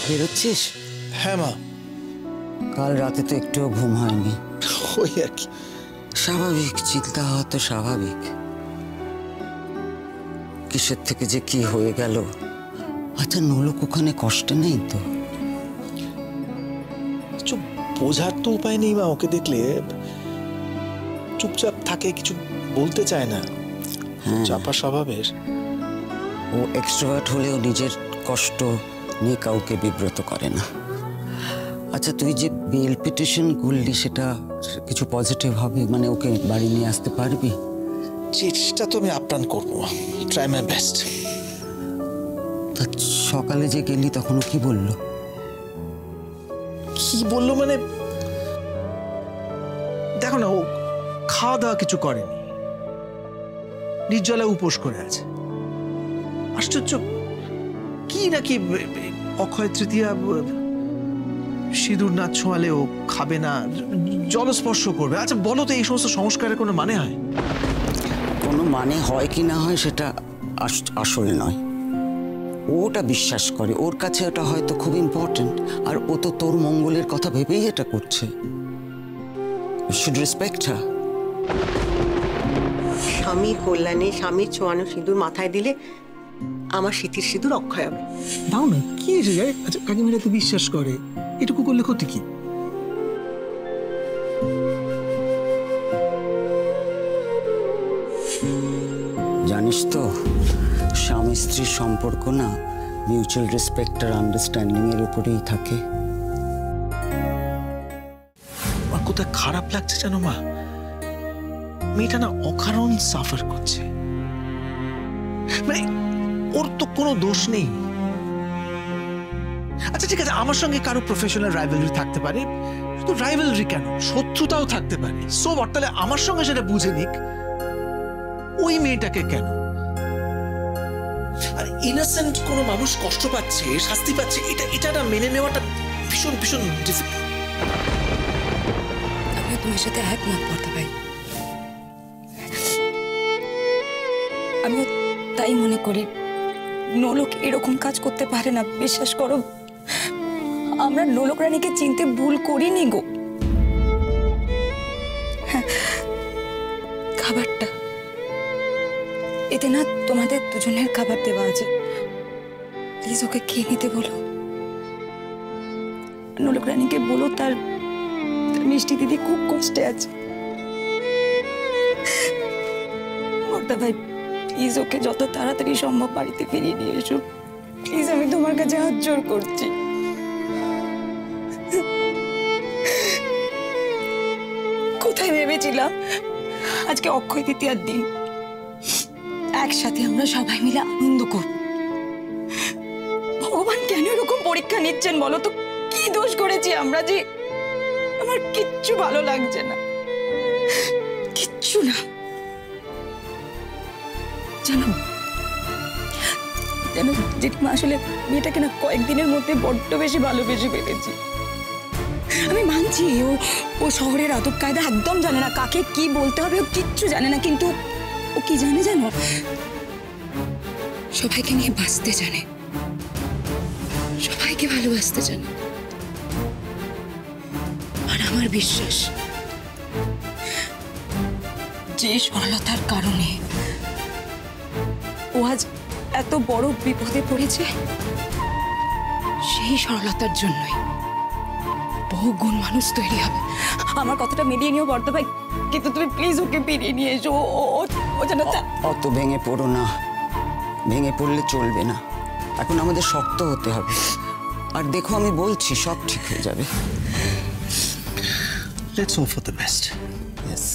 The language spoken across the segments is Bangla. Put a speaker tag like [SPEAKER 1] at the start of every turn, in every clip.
[SPEAKER 1] বেরোচ্ছিস?
[SPEAKER 2] হ্যাঁ মা।
[SPEAKER 1] কাল রাতে তো একটুও ঘুম হয়নি।
[SPEAKER 2] ওই আর কি।
[SPEAKER 1] স্বাভাবিক, চিন্তা হওয়া তো স্বাভাবিক। কিসের থেকে যে কি হয়ে গেল। আচ্ছা, নোলক ওখানে কষ্ট নেই তো?
[SPEAKER 2] চুপ, বোঝার তো উপায় নেই মা। ওকে দেখলে চুপচাপ থাকে, কিছু বলতে চায় না। চাপা স্বভাবের।
[SPEAKER 1] ও এক্সট্রোভার্ট হলেও নিজের কষ্ট নিয়ে কাউকে বিব্রত করে না। আচ্ছা, তুই যে বেল পিটিশন করলি সেটা কিছু পজিটিভ হবে? মানে ওকে বাড়ি নিয়ে আসতে পারবি?
[SPEAKER 2] চেষ্টা তো আমি আপ্রাণ করবো, ট্রাই মাই বেস্ট।
[SPEAKER 1] তা সকালে যে গেলি তখন ও কি বললো?
[SPEAKER 2] কি বললো মানে, দেখো না, ও খাওয়া দাওয়া কিছু করেনি, নির্জলা উপোস করে আছে। আশ্চর্য, কি নাকি অক্ষয় তৃতীয়া সিঁদুর না ছোঁয়ালে ও খাবে না, জলস্পর্শ করবে। আচ্ছা বলো তো, এই সমস্ত সংস্কারের কোনো মানে হয়?
[SPEAKER 1] কোনো মানে হয় কি না হয় সেটা আসল নয়। ওটা বিশ্বাস করে, ওর কাছে ওটা হয়তো খুব ইম্পর্টেন্ট। আর ও তো তোর মঙ্গলের কথা ভেবেই এটা করছে। You should respect her.
[SPEAKER 3] স্বামীর কল্যাণে স্বামীর ছোঁয়ানো সিঁদুর মাথায় দিলে আমার স্মৃতির সিঁদুর অক্ষয় হবে।
[SPEAKER 2] দাও না, কি এসে যায়? আচ্ছা, কাকিমারা তো বিশ্বাস করে, এটুকু করলে ক্ষতি কি?
[SPEAKER 1] জানিস তো, স্বামী স্ত্রীর সম্পর্ক না মিউচুয়াল রেসপেক্ট আর আন্ডারস্ট্যান্ডিং এর উপরেই থাকে।
[SPEAKER 2] আমার কোথায় খারাপ লাগছে জানো মা, মেয়েটা না অকারণ সাফার করছে। মানে ওর তো কোনো দোষ নেই। আচ্ছা ঠিক আছে, আমার সঙ্গে কারো প্রফেশনাল রাইভালরি থাকতে পারে, শুধু রাইভালরি কেন, শত্রুতাও থাকতে পারে। সো হোয়াট, তাহলে আমার সঙ্গে সেটা বুঝে নিক। ওই মেয়েটাকে কেন? আর ইনোসেন্ট কোনো মানুষ কষ্ট পাচ্ছে, শাস্তি পাচ্ছে, এটা না মেনে নেওয়াটা ভীষণ ভীষণ ডিফিকাল্ট।
[SPEAKER 4] আমি তোমার সাথে একমত পড়তে ভাই। আমিও তাই মনে করি, নোলক এরকম কাজ করতে পারে না। বিশ্বাস করো, আমরা নোলক রানীকে চিনতে ভুল করিনি গো। খাবারটা এতে না তোমাদের দুজনের খাবার দেওয়া আছে, প্লিজ ওকে খেয়ে নিতে বলো। নোলক রানীকে বলো তার মিষ্টি দিদি খুব কষ্টে আছে। মর্দা ভাই, প্লিজ ওকে যত তাড়াতাড়ি সম্ভব বাড়িতে ফিরিয়ে নিয়ে এসো প্লিজ, আমি তোমার কাছে হাত জোড় করছি। কোথায় ভেবেছিলাম আজকে অক্ষয় তৃতীয়ার দিন একসাথে আমরা সবাই মিলে আনন্দ করব। ভগবান কেন এরকম পরীক্ষা নিচ্ছেন বলো তো? কি দোষ করেছি আমরা যে আমার কিচ্ছু ভালো লাগছে না, কিচ্ছু না। জানো জানো জেঠিমা, আসলে মেয়েটাকে না কয়েকদিনের মধ্যে বড্ড বেশি ভালোবেসে ফেলেছি। আমি মানছি ও শহরের আদব কায়দা একদম জানে না, কাকে কি বলতে হবে ও কিচ্ছু জানে না, কিন্তু ও কি জানে জানো, সবাইকে নিয়ে বাঁচতে জানে, সবাইকে ভালোবাসতে জানে। আর আমার বিশ্বাস, যে সরলতার কারণে ও আজ এত বড় বিপদে পড়েছে, সেই সরলতার জন্যই বহু গুণ মানুষ তৈরি হবে। আমার কথাটা মিলিয়ে নিও বর্দা ভাই, কিন্তু তুমি প্লিজ ওকে ফিরিয়ে নিয়ে এসো। ও যেন
[SPEAKER 1] অত ভেঙে পড়ো না, ভেঙে পড়লে চলবে না। এখন আমাদের শক্ত হতে হবে। আর দেখো, আমি বলছি সব ঠিক হয়ে যাবে।
[SPEAKER 2] Let's hope for the best. Yes,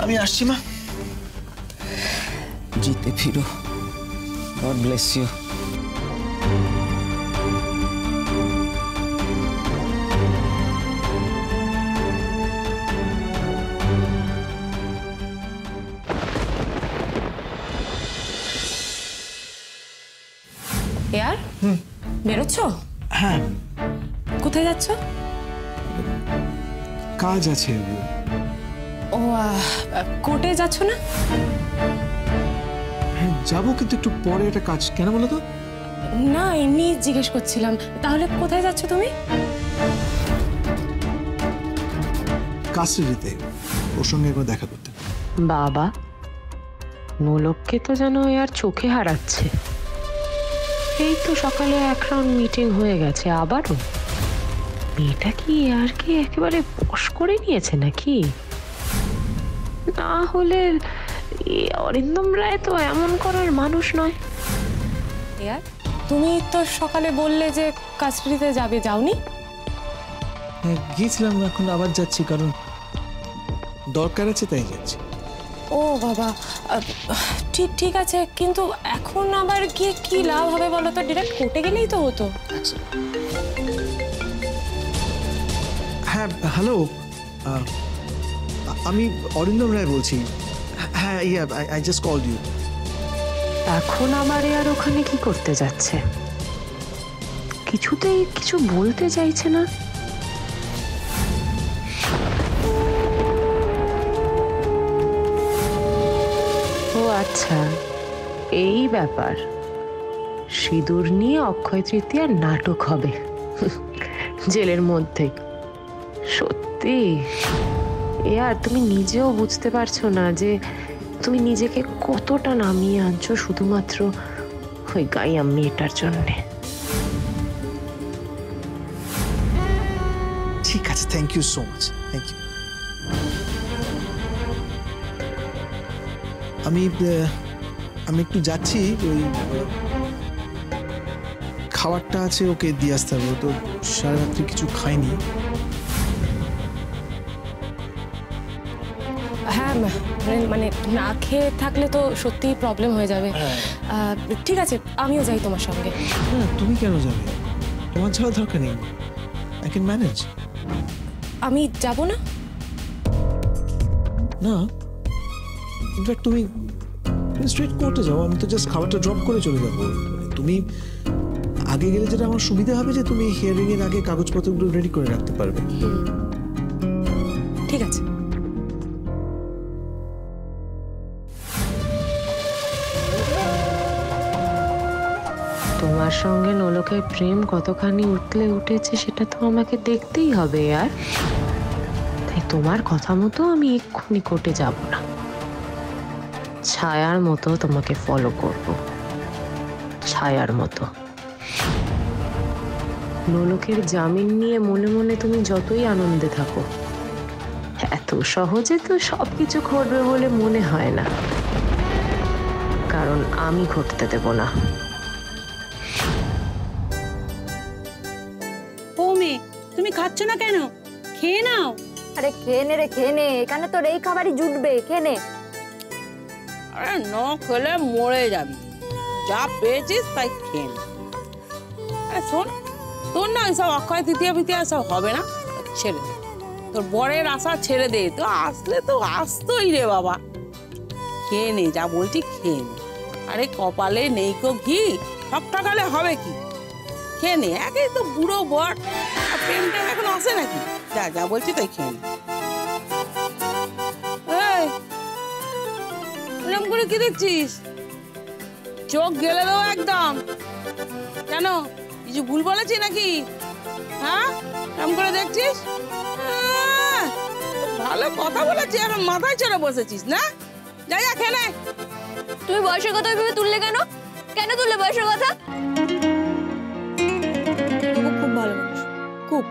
[SPEAKER 2] আমি আসছি মা।
[SPEAKER 1] জিতে ফিরো। God bless you.
[SPEAKER 4] यार বেরোচ্ছ?
[SPEAKER 2] হ্যাঁ।
[SPEAKER 4] কোথায় যাচ্ছ?
[SPEAKER 2] কাজ আছে।
[SPEAKER 4] ও কোর্টে যাচ্ছ না?
[SPEAKER 2] হ্যাঁ যাবো, কিন্তু একটু পরে একটা কাজ। কেন বলো তো?
[SPEAKER 5] না, এমনি জিজ্ঞেস করছিলাম। তাহলে কোথায় যাচ্ছ তুমি?
[SPEAKER 2] কাস্টাডিতে ওর সঙ্গে একবার দেখা করতে।
[SPEAKER 6] বাবা, নোলককে তো যেন আর চোখে হারাচ্ছে। এই তো সকালে এক রাউন্ড মিটিং হয়ে গেছে, আবারও। মেয়েটা কি আর কি একেবারে বশ করে নিয়েছে নাকি? না হলে অরিন্দম রায় তো এমন করার মানুষ নয়।
[SPEAKER 5] তুমি তো সকালে বললে যে কাস্টাডিতে যাবে, যাওনি?
[SPEAKER 2] হ্যাঁ গিয়েছিলাম, এখন আবার যাচ্ছি, কারণ দরকার আছে তাই যাচ্ছি।
[SPEAKER 5] ও বাবা, ঠিক আছে, কিন্তু এখন আবার গিয়ে কি লাভ হবে বলো তো? ডিরেক্ট কোর্টে গেলেই তো হতো।
[SPEAKER 2] হ্যাঁ হ্যালো, আমি অরিন্দম রায় বলছি। হ্যাঁ আই জাস্ট কলড ইউ।
[SPEAKER 6] এখন আবার আর ওখানে কি করতে যাচ্ছে? কিছুতেই কিছু বলতে চাইছে না। ও আচ্ছা, এই ব্যাপার। সিঁদুর নিয়ে অক্ষয় তৃতীয়ার নাটক হবে জেলের মধ্যে। সত্যি আর তুমি নিজেও বুঝতে পারছো না যে তুমি নিজেকে কতটা নামিয়ে আনছো শুধুমাত্র ওই গাইয়া মেয়েটার জন্যে।
[SPEAKER 2] ঠিক আছে, thank you so much, thank you. আমি একটু যাচ্ছি, ওই খাবারটা আছে ওকে দিয়ে আসতে হবে, তো সারা রাত্রি কিছু খাইনি।
[SPEAKER 5] হ্যাঁ, মানে না খেয়ে থাকলে তো সত্যিই প্রবলেম হয়ে যাবে। ঠিক আছে, আমিও যাই তোমার সঙ্গে।
[SPEAKER 2] না তুমি কেন যাবে? তোমার যাওয়ার দরকার নেই, আই ক্যান ম্যানেজ।
[SPEAKER 5] আমি যাব না?
[SPEAKER 2] না, ইনফ্যাক্ট তুমি স্ট্রেট কোর্টে যাও, আমি তো জাস্ট খাবারটা ড্রপ করে চলে যাবো। তুমি আগে গেলে যেটা আমার সুবিধা হবে যে তুমি হিয়ারিং এর আগে কাগজপত্রগুলো রেডি করে রাখতে পারবে।
[SPEAKER 5] ঠিক আছে।
[SPEAKER 6] তোমার সঙ্গে নোলকের প্রেম কতখানি উঠলে উঠেছে সেটা তো আমাকে দেখতেই হবে। আর তাই তোমার কথা মতো আমি এক্ষুনি কোর্টে যাব না, ছায়ার মতো তোমাকে ফলো করব, ছায়ার মতো। নোলকের জামিন নিয়ে মনে মনে তুমি যতই আনন্দে থাকো, এত সহজে তো সবকিছু ঘটবে বলে মনে হয় না, কারণ আমি ঘটতে দেব না।
[SPEAKER 7] তুমি খাচ্ছ না কেন? খেয়ে নাও।
[SPEAKER 8] আরে খেয়ে নে রে, খেয়ে নে, এখানে তোর এই খাবারই জুটবে, খেয়ে নে।
[SPEAKER 7] আরে ন খেলে মরে যাবি, যা পেয়েছিস তাই খেয়ে নে। আরে শোন, তোর না ওইসব অক্ষয় তৃতীয়া ফিতীয়া সব হবে না, ছেড়ে দে। তোর বরের আশা ছেড়ে দে, তো আসলে তো আসতোই রে বাবা। খেয়ে নে, যা বলছি খেয়ে নে। আরে কপালে নেই কো ঘি, ঠকঠকালে হবে কি? খেয়ে নে, একেই তো বুড়ো বর, প্রেম টেম এখন আসে নাকি? যা যা বলছি তাই খেয়ে নে। এরকম করে কি দেখছিস? চোখ গেলে দেবো একদম। কেন, কিছু ভুল বলেছি নাকি? হ্যাঁ, এরকম করে দেখছিস? ভালো কথা বলেছি, এখন মাথায় চড়ে বসেছিস না? যাই যা খেয়ে নে।
[SPEAKER 8] তুমি বয়সের কথা ওইভাবে তুললে কেন? কেন তুললে বয়সের কথা? খুব ভালো মানুষ, খুব,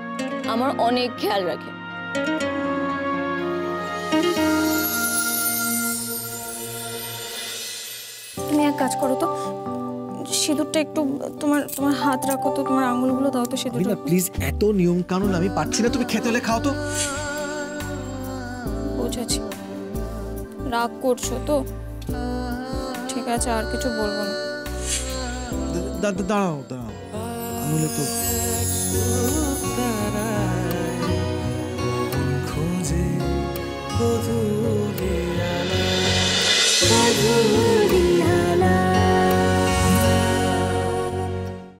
[SPEAKER 8] আমার অনেক খেয়াল রাখে।
[SPEAKER 4] তুমি এক কাজ করো তো, সিঁদুরটা একটু তোমার তোমার হাত রাখো তো, তোমার আঙুলগুলো দাও তো সিঁদুরটা।
[SPEAKER 2] প্লিজ, এত নিয়ম কানুন আমি পাচ্ছি না, তুমি খেতে হলে খাও তো।
[SPEAKER 4] বুঝেছি, রাগ করছো তো, ঠিক আছে, আর কিছু বলবো না।
[SPEAKER 2] দাঁড়াও, আঙুলে তো